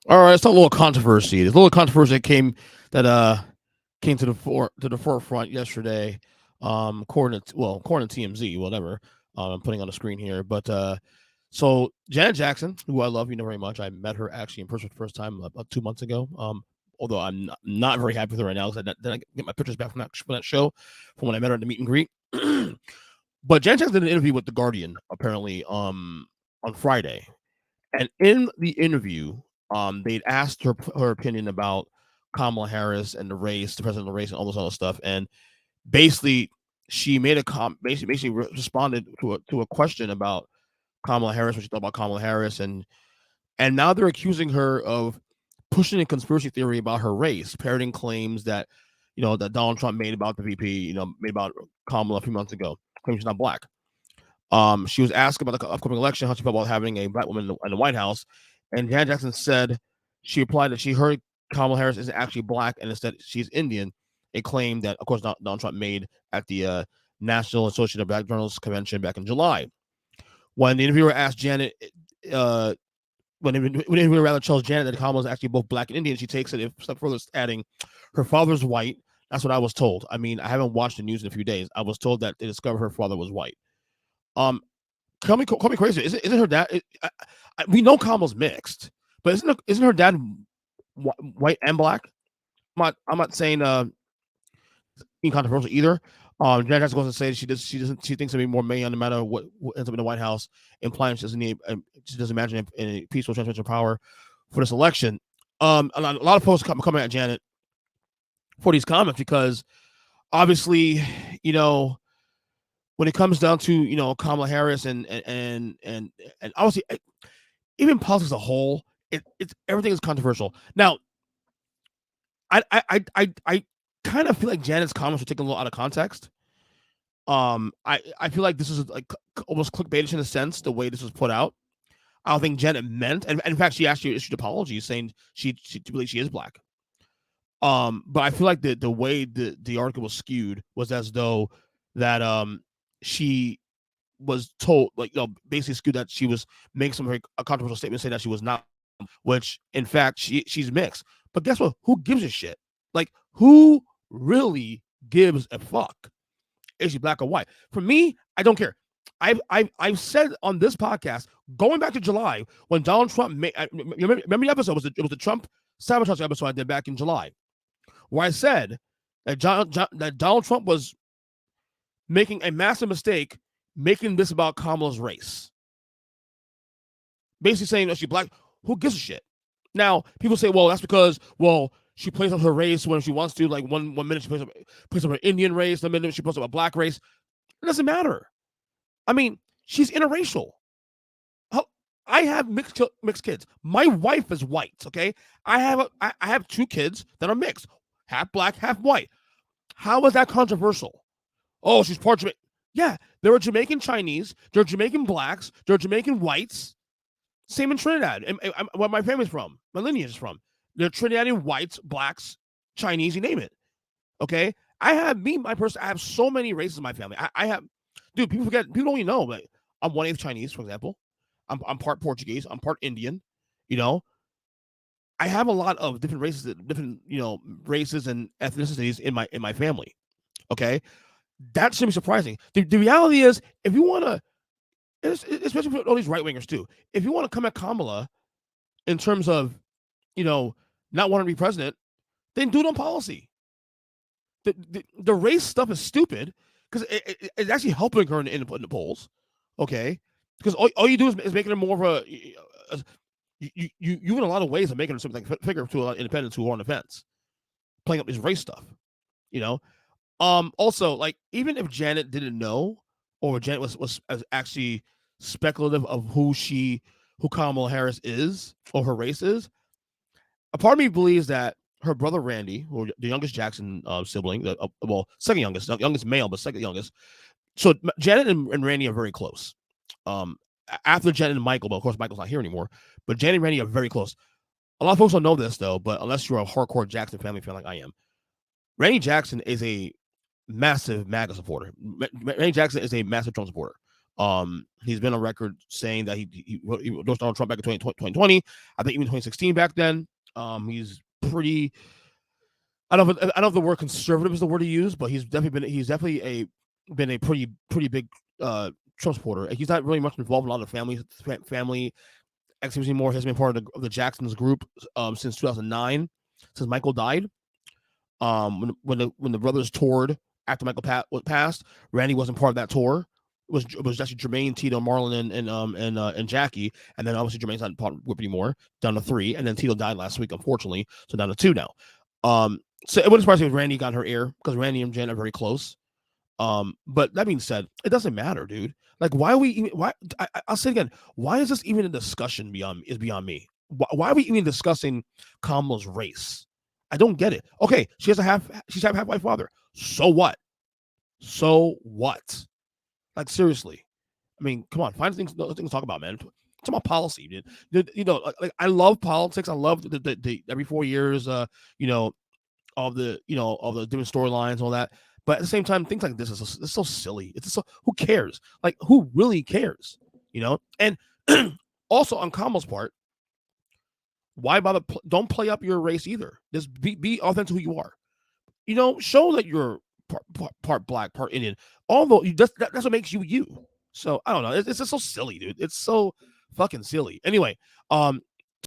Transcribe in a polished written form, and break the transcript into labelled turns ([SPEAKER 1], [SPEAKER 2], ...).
[SPEAKER 1] All right, it's a little controversy. There's a little controversy that came to the forefront yesterday. According to TMZ, whatever. I'm putting on the screen here, but so Janet Jackson, who I love, very much. I met her actually in person for the first time about 2 months ago. Although I'm not very happy with her right now because I get my pictures back from that show from when I met her at the meet and greet. But Janet Jackson did an interview with the Guardian apparently on Friday, and in the interview, they'd asked her opinion about Kamala Harris and the race, the president of the race, and all this other stuff. And basically, she made basically responded to a question about Kamala Harris, what she thought about Kamala Harris, and now they're accusing her of pushing a conspiracy theory about her race, parroting claims that Donald Trump made about the VP, made about Kamala a few months ago, claiming she's not black. She was asked about the upcoming election, how she felt about having a black woman in the White House, and Janet Jackson said she replied that she heard Kamala Harris isn't actually black and instead she's Indian, a claim that, of course, Donald Trump made at the National Association of Black Journalists convention back in July. When the interviewer asked Janet, uh, when the interviewer rather tells Janet that Kamala is actually both black and Indian, she takes it a step further, adding, "Her father's white." That's what I was told. I mean, I haven't watched the news in a few days. I was told that they discovered her father was white. Um, call me crazy. Isn't her dad? We know Kamala's mixed, but isn't her dad white and black? I'm not saying being controversial either. Janet Jackson goes to say she thinks it'll be more May no matter what ends up in the White House, implying she doesn't imagine a peaceful transition of power for this election. A lot of folks coming at Janet for these comments because obviously, you know, when it comes down to Kamala Harris and obviously even politics as a whole, it's everything is controversial. Now, I kind of feel like Janet's comments were taken a little out of context. I feel like this is like almost clickbaitish in a sense the way this was put out. I don't think Janet meant, and in fact, she actually issued apologies saying she believes she is black. But I feel like the way the article was skewed was as though that she was told, like, basically skewed that she was making some very a controversial statement saying that she was not, which in fact she's mixed. But guess what? Who gives a shit? Like, who really gives a fuck? Is she black or white? For me, I don't care. I've said on this podcast going back to July when Donald Trump made. Remember the episode? It was the Trump sabotage episode I did back in July, where I said that that Donald Trump was making a massive mistake, making this about Kamala's race. Basically saying that she's black. Who gives a shit? Now, people say, well, that's because, she plays up her race when she wants to. Like one minute she plays up her Indian race, the minute she plays up a black race. It doesn't matter. I mean, she's interracial. I have mixed kids. My wife is white. Okay, I have two kids that are mixed, half black, half white. How is that controversial? Oh, she's part Jamaican. Yeah, there are Jamaican Chinese, there are Jamaican blacks, there are Jamaican whites. Same in Trinidad, and where my family's from, my lineage is from. There are Trinidadian whites, blacks, Chinese, you name it. Okay, I have I have so many races in my family. I have, dude. People don't even know, but I'm 1/8 Chinese, for example. I'm part Portuguese. I'm part Indian. You know, I have a lot of different races and ethnicities in my family. Okay, that shouldn't be surprising. The reality is, if you want to, especially for all these right wingers too, if you want to come at Kamala in terms of, not wanting to be president, then do it on policy. The race stuff is stupid because it's actually helping her in the polls. Okay, because all you do is making her more of you in a lot of ways are making her something like figure to a lot of independents who are on the fence, playing up this race stuff. You know, also, like, even if Janet didn't know, or Janet was actually speculative of who Kamala Harris is or her race is, a part of me believes that her brother Randy, or the youngest Jackson sibling, second youngest male, but second youngest. So Janet and Randy are very close. After Janet and Michael, but of course Michael's not here anymore. But Janet and Randy are very close. A lot of folks don't know this though, but unless you're a hardcore Jackson family fan like I am, Randy Jackson is a massive MAGA supporter. Randy Jackson is a massive Trump supporter. He's been on record saying that he endorsed Donald Trump back in 2020. I think even 2016 back then. He's pretty. I don't know if the word conservative is the word to use, but he's definitely been a pretty big Trump supporter. He's not really much involved in a lot of family activities anymore. He has been part of the Jacksons group since 2009, since Michael died. When the brothers toured after Michael passed, Randy wasn't part of that tour. It was actually Jermaine, Tito, Marlon, and Jackie, and then obviously Jermaine's not part of the group anymore, down to 3, and then Tito died last week, unfortunately, so down to 2 now. So it wouldn't surprise me if Randy got her ear because Randy and Jen are very close. But that being said, it doesn't matter, dude. Like, why are we even? I'll say it again. Why is this even a discussion beyond me? Why are we even discussing Kamala's race? I don't get it. Okay, she's a half-white father. So what? So what? Like, seriously. I mean, come on, find things to talk about, man. It's about policy, dude. You know, like I love politics. I love the every 4 years, all the different storylines and all that. But at the same time, things like this is so silly. It's so, who cares? Like, who really cares? You know. And also on Kamala's part, why bother? Don't play up your race either. Just be authentic who you are. You know, show that you're part black, part Indian. Although that's what makes you you. So I don't know. It's just so silly, dude. It's so fucking silly. Anyway,